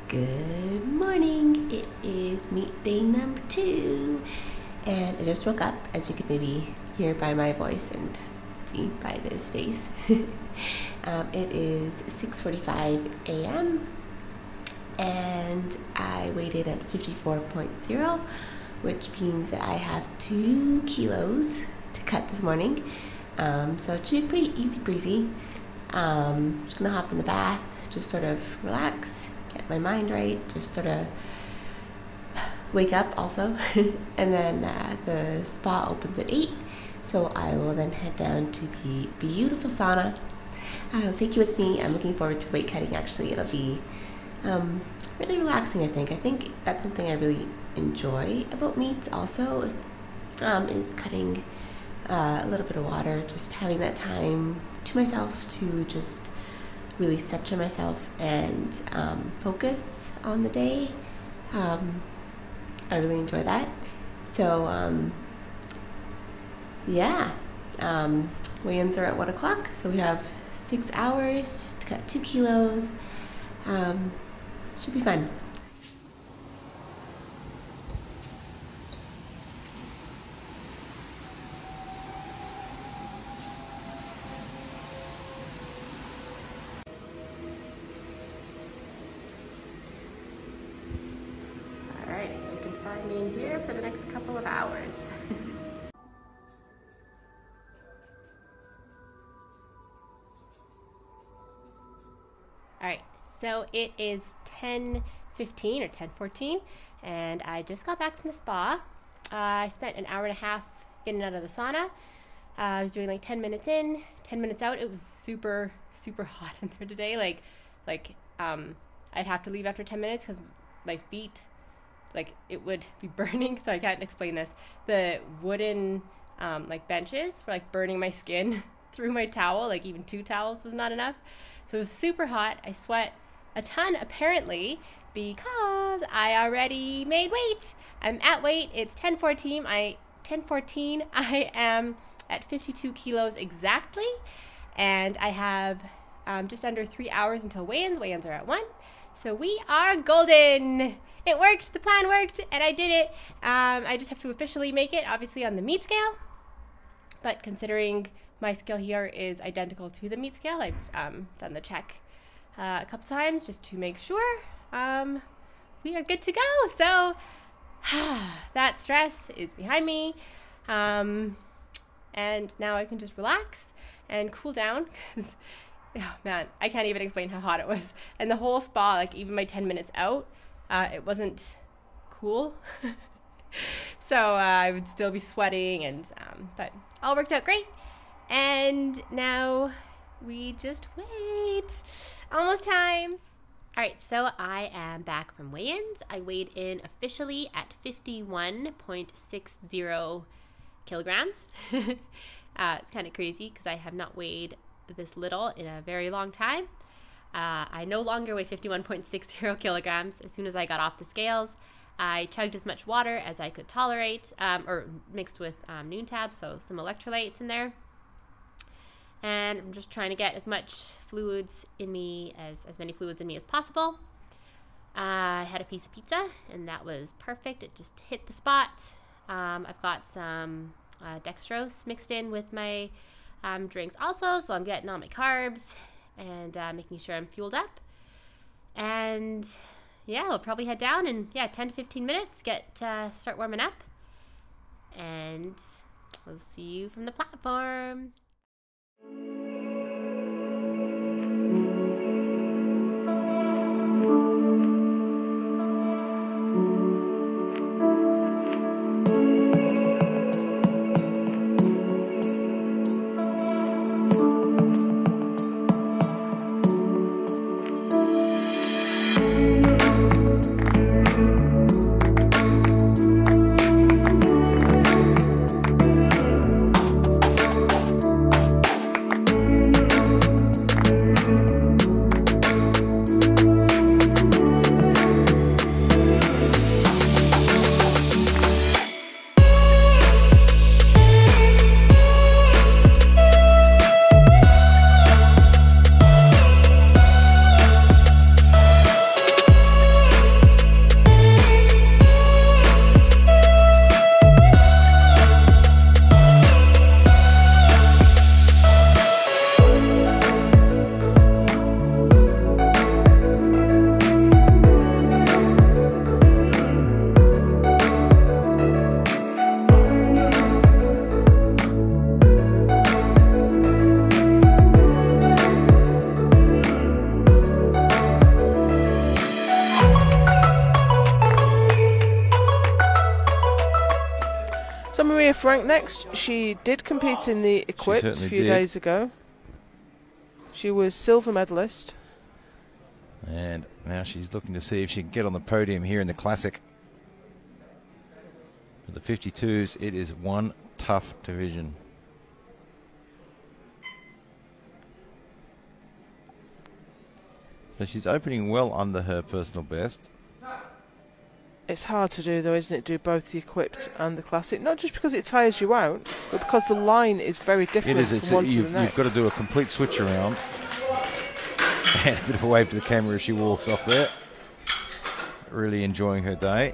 Good morning. It is meet day number 2 and I just woke up, as you could maybe hear by my voice and see by this face. It is 6:45 a.m. and I weighed in at 54.0, which means that I have 2 kilos to cut this morning. So it should be pretty easy breezy. Just gonna hop in the bath, just sort of relax, get my mind right, just sort of wake up also. And then the spa opens at 8, so I will then head down to the beautiful sauna. I'll take you with me. I'm looking forward to weight cutting. Actually, it'll be really relaxing. I think that's something I really enjoy about meets also, is cutting a little bit of water, just having that time to myself to just really center myself and focus on the day. I really enjoy that. So yeah, weigh-ins are at 1 o'clock, so we have 6 hours to cut 2 kilos. Should be fun. Alright, so you can find me in here for the next couple of hours. Alright, so it is 10:15 or 10:14 and I just got back from the spa. I spent an hour and a half in and out of the sauna. I was doing like 10 minutes in, 10 minutes out. It was super hot in there today. I'd have to leave after 10 minutes because my feet, it would be burning. So I can't explain this. The wooden benches were burning my skin through my towel. Even 2 towels was not enough. So it was super hot. I sweat a ton apparently because I already made weight. I'm at weight. It's 10:14. I am at 52 kilos exactly, and I have just under 3 hours until weigh-ins. Weigh-ins are at 1, so we are golden. It worked. The plan worked, and I did it. I just have to officially make it, obviously, on the meat scale, but considering my scale here is identical to the meat scale, I've done the check a couple times just to make sure we are good to go. So that stress is behind me, and now I can just relax and cool down because, oh man, I can't even explain how hot it was. And the whole spa, even my 10 minutes out, it wasn't cool. So I would still be sweating, and but all worked out great. And now we just wait. Almost time. All right, so I am back from weigh-ins. I weighed in officially at 51.60 kilograms. It's kind of crazy because I have not weighed this little in a very long time. I no longer weigh 51.60 kilograms. As soon as I got off the scales, I chugged as much water as I could tolerate, or mixed with Noon Tab, so some electrolytes in there. And I'm just trying to get as much fluids in me, as many fluids in me as possible. I had a piece of pizza, and that was perfect. It just hit the spot. I've got some dextrose mixed in with my drinks also, so I'm getting all my carbs and making sure I'm fueled up. And yeah, I'll probably head down in 10 to 15 minutes, start warming up, and we'll see you from the platform. Frank next. She did compete in the equipped a few days ago. She was silver medalist. And now she's looking to see if she can get on the podium here in the Classic. For the 52s, it is one tough division. So she's opening well under her personal best. It's hard to do though, isn't it? Do both the equipped and the Classic. Not just because it tires you out, but because the line is very different from one to the next. You've got to do a complete switch around. And a bit of a wave to the camera as she walks off there. Really enjoying her day.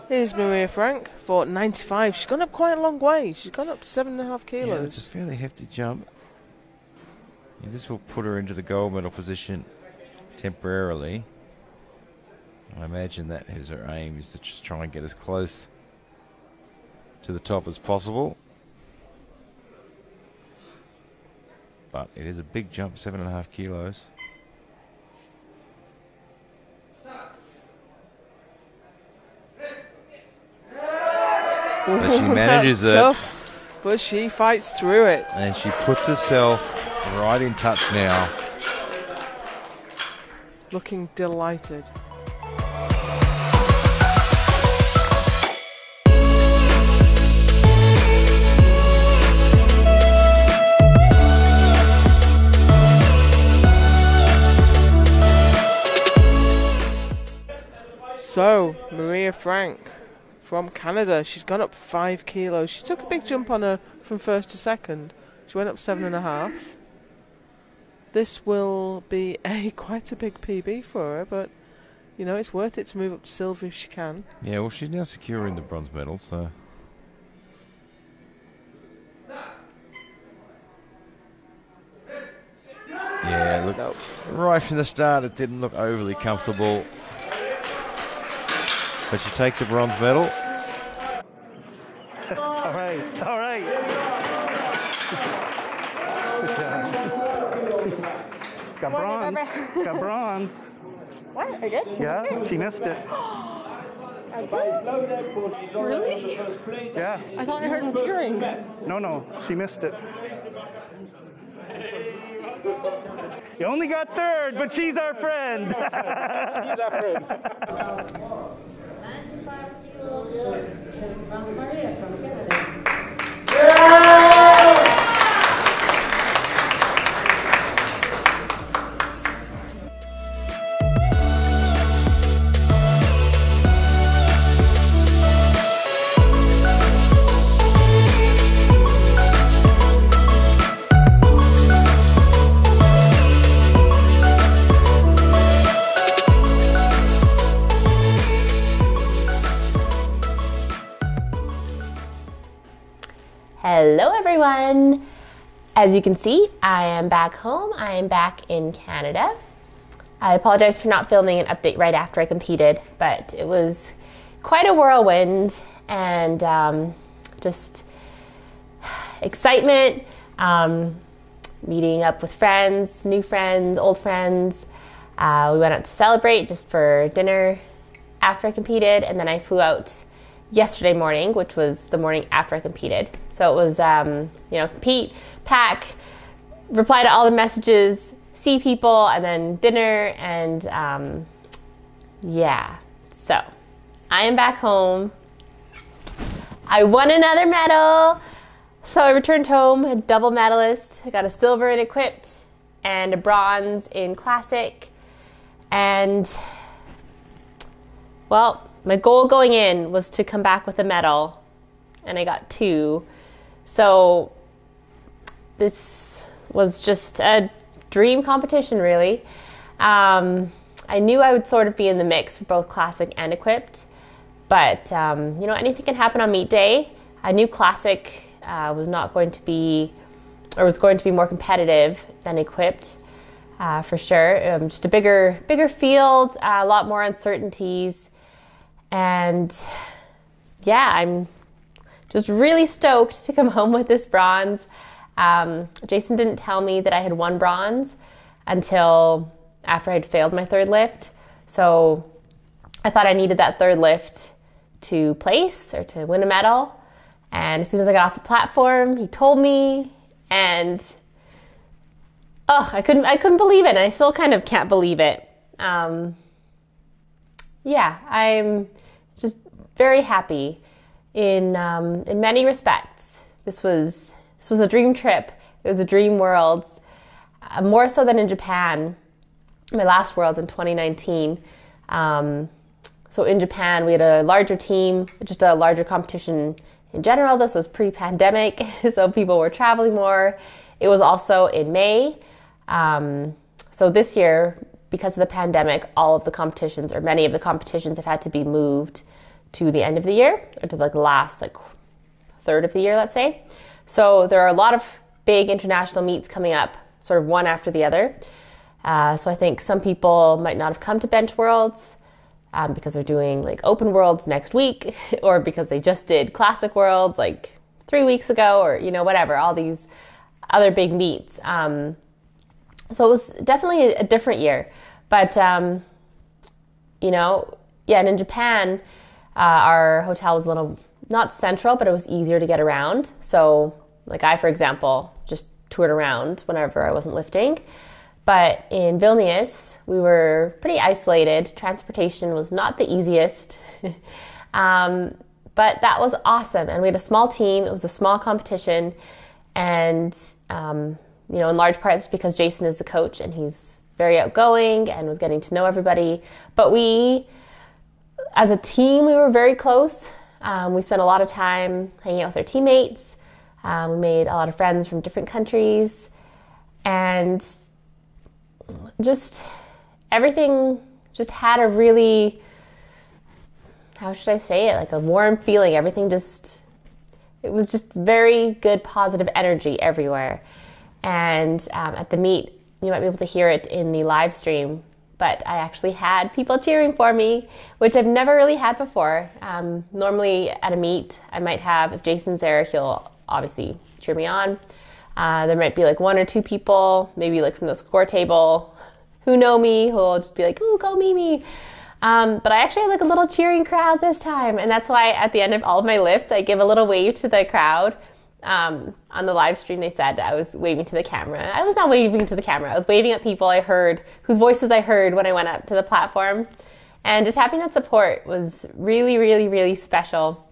Here's Maria Frank for 95. She's gone up quite a long way. She's gone up 7.5 kilos. Yeah, it's a fairly hefty jump. And this will put her into the gold medal position temporarily. I imagine that is her aim, is to just try and get as close to the top as possible. But it is a big jump, 7.5 kilos. But she manages it. Tough, but she fights through it. And she puts herself right in touch now. Looking delighted. So, Maria Frank from Canada, she's gone up 5 kilos. She took a big jump on her from first to second. She went up 7.5. This will be quite a big PB for her, but you know, it's worth it to move up to silver if she can. Yeah, well, she's now securing the bronze medal, so. Yeah, look, nope. Right from the start it didn't look overly comfortable. But she takes a bronze medal. It's all right. It's all right. Got bronze. Got bronze. What? I did? Yeah, she missed it. Really? Yeah. I thought I heard him cheering. No, she missed it. You only got third, but she's our friend. She's our friend. 95 kilos from Maria from Canada. Hello everyone! As you can see, I am back home. I am back in Canada. I apologize for not filming an update right after I competed, but it was quite a whirlwind and just excitement, meeting up with friends, new friends, old friends. We went out to celebrate just for dinner after I competed, and then I flew out yesterday morning, which was the morning after I competed. So it was, compete, pack, reply to all the messages, see people, and then dinner, and yeah. So I am back home. I won another medal. So I returned home a double medalist. I got a silver in equipped and a bronze in classic. And, well, my goal going in was to come back with a medal, and I got 2. So this was just a dream competition, really. I knew I would sort of be in the mix for both classic and equipped, but anything can happen on meet day. I knew classic was going to be more competitive than equipped, for sure. Just a bigger field, a lot more uncertainties. And yeah, I'm just really stoked to come home with this bronze. Jason didn't tell me that I had won bronze until after I'd failed my third lift. So I thought I needed that third lift to place or to win a medal. And as soon as I got off the platform, he told me, and I couldn't believe it. And I still kind of can't believe it. Yeah, I'm just very happy in many respects. This was a dream trip. It was a dream Worlds, more so than in Japan. My last Worlds in 2019. So in Japan, we had a larger team, just a larger competition in general. This was pre-pandemic, so people were traveling more. It was also in May. So this year, because of the pandemic, all of the competitions, or many of the competitions, have had to be moved to the end of the year, or to like the last third of the year, let's say. So there are a lot of big international meets coming up, sort of one after the other. So I think some people might not have come to Bench Worlds because they're doing like Open Worlds next week, or because they just did Classic Worlds like 3 weeks ago, or whatever, all these other big meets. So it was definitely a different year. But, and in Japan, our hotel was a little, not central, but it was easier to get around. So, like I, for example, just toured around whenever I wasn't lifting. But in Vilnius, we were pretty isolated. Transportation was not the easiest. But that was awesome. And we had a small team. It was a small competition. And, in large part, it's because Jason is the coach and he's very outgoing and was getting to know everybody. But we, as a team, we were very close. We spent a lot of time hanging out with our teammates. We made a lot of friends from different countries. And just everything just had a really, how should I say it, like a warm feeling. Everything it was just very good, positive energy everywhere. And at the meet, you might be able to hear it in the live stream, but I actually had people cheering for me, which I've never really had before. Normally at a meet, I might have, if Jason's there, he'll obviously cheer me on. There might be like one or two people, maybe like from the score table, who know me, who'll just be like, "Ooh, go Mimi." But I actually had like a little cheering crowd this time. And that's why at the end of all of my lifts, I give a little wave to the crowd. On the live stream, they said I was waving to the camera. I was not waving to the camera. I was waving at people I heard, whose voices I heard when I went up to the platform. And just having that support was really, really, really special.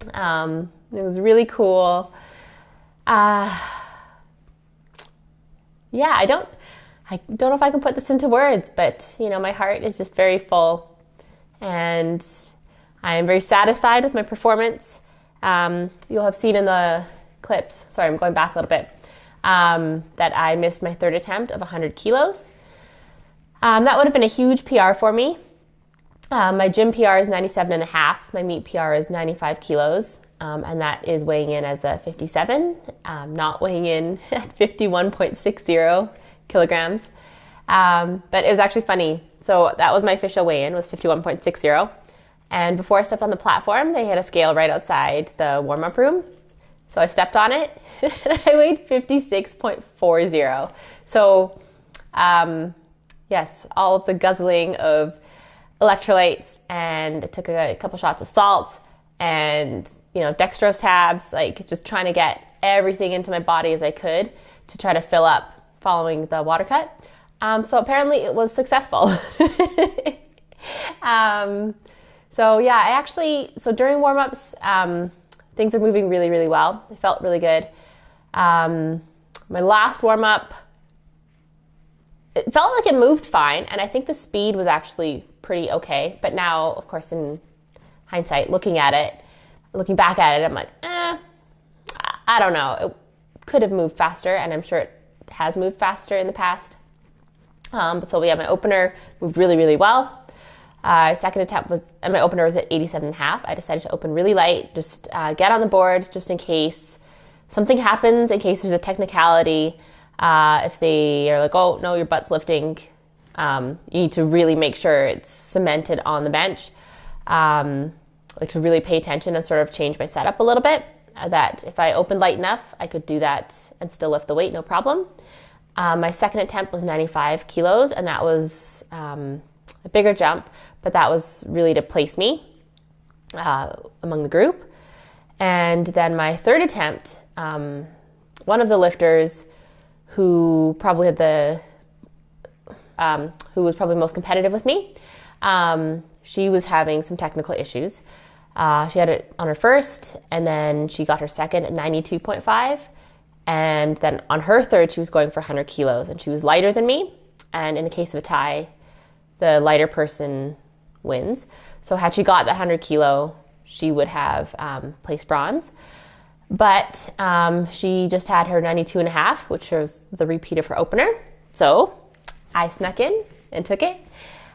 It was really cool. I don't know if I can put this into words, but my heart is just very full, and I am very satisfied with my performance. You'll have seen in the clips, sorry, I'm going back a little bit, that I missed my third attempt of 100 kilos. That would have been a huge PR for me. My gym PR is 97.5. My meet PR is 95 kilos. And that is weighing in as a 57, not weighing in at 51.60 kilograms. But it was actually funny. So that was my official weigh-in, was 51.60. And before I stepped on the platform, they had a scale right outside the warm-up room. So I stepped on it, and I weighed 56.40. So, yes, all of the guzzling of electrolytes, and I took a couple shots of salt, and, dextrose tabs, like just trying to get everything into my body as I could to try to fill up following the water cut. So apparently it was successful. So during warm-ups, things are moving really, really well. I felt really good. My last warm-up, it felt like it moved fine, and I think the speed was actually pretty okay. But now, of course, in hindsight, looking back at it, I'm like, I don't know. It could have moved faster, and I'm sure it has moved faster in the past. My opener moved really, really well. Second attempt and my opener was at 87.5. I decided to open really light, just get on the board just in case something happens, in case there's a technicality. If they are like, "Oh, no, your butt's lifting," you need to really make sure it's cemented on the bench. To really pay attention and sort of change my setup a little bit. That if I opened light enough, I could do that and still lift the weight, no problem. My second attempt was 95 kilos, and that was a bigger jump, but that was really to place me among the group. And then my third attempt, one of the lifters who probably had who was probably most competitive with me, she was having some technical issues. She had it on her first, and then she got her second at 92.5. And then on her third, she was going for 100 kilos, and she was lighter than me. And in the case of a tie, the lighter person wins. So had she got that 100 kilo, she would have placed bronze. But she just had her 92.5, which was the repeat of her opener. So I snuck in and took it.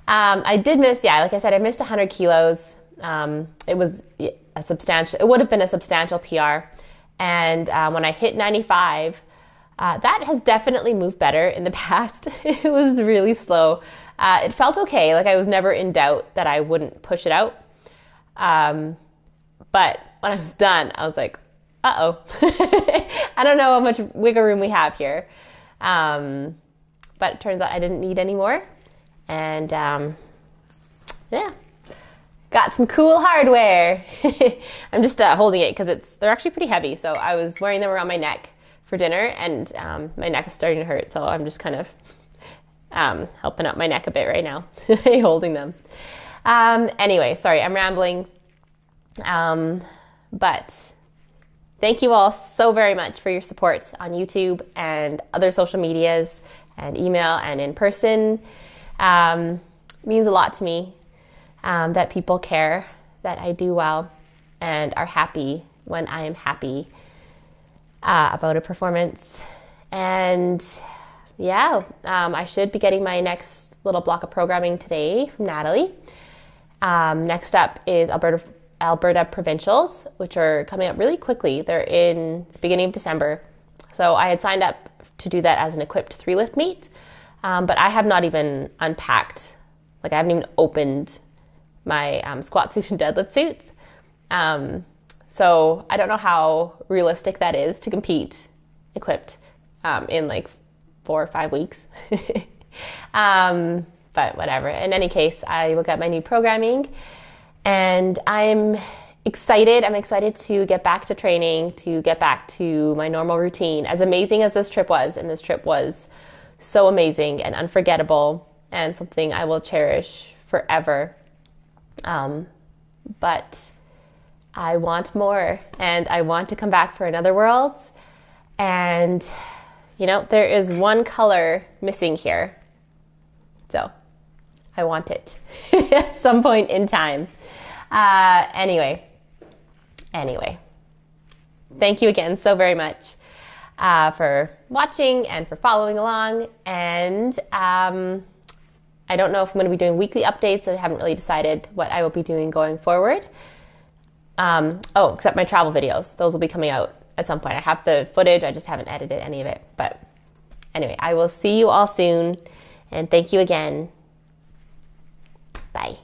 I did miss, like I said, I missed 100 kilos. It was it would have been a substantial PR. And when I hit 95, that has definitely moved better in the past. It was really slow. It felt okay. Like I was never in doubt that I wouldn't push it out. But when I was done, I was like, uh-oh. I don't know how much wiggle room we have here. But it turns out I didn't need any more. And got some cool hardware. I'm just holding it because they're actually pretty heavy. So I was wearing them around my neck for dinner, and my neck was starting to hurt. So I'm just kind of helping out my neck a bit right now, holding them. Anyway, sorry, I'm rambling. But thank you all so very much for your support on YouTube and other social medias and email and in person. Means a lot to me that people care, that I do well and are happy when I am happy about a performance. And I should be getting my next little block of programming today from Natalie. Next up is Alberta Provincials, which are coming up really quickly. They're in the beginning of December. So I had signed up to do that as an equipped 3-lift meet, but I have not even unpacked. Like I haven't even opened my squat suit and deadlift suits. So I don't know how realistic that is to compete equipped in like 4 or 5 weeks. But whatever. In any case, I will get my new programming, and I'm excited. I'm excited to get back to training, to get back to my normal routine. As amazing as this trip was, and this trip was so amazing and unforgettable and something I will cherish forever. But I want more, and I want to come back for another Worlds. And, there is one color missing here. So I want it at some point in time. Anyway, thank you again so very much for watching and for following along. And I don't know if I'm going to be doing weekly updates. I haven't really decided what I will be doing going forward. Except my travel videos. Those will be coming out at some point. I have the footage. I just haven't edited any of it. But anyway, I will see you all soon. And thank you again. Bye.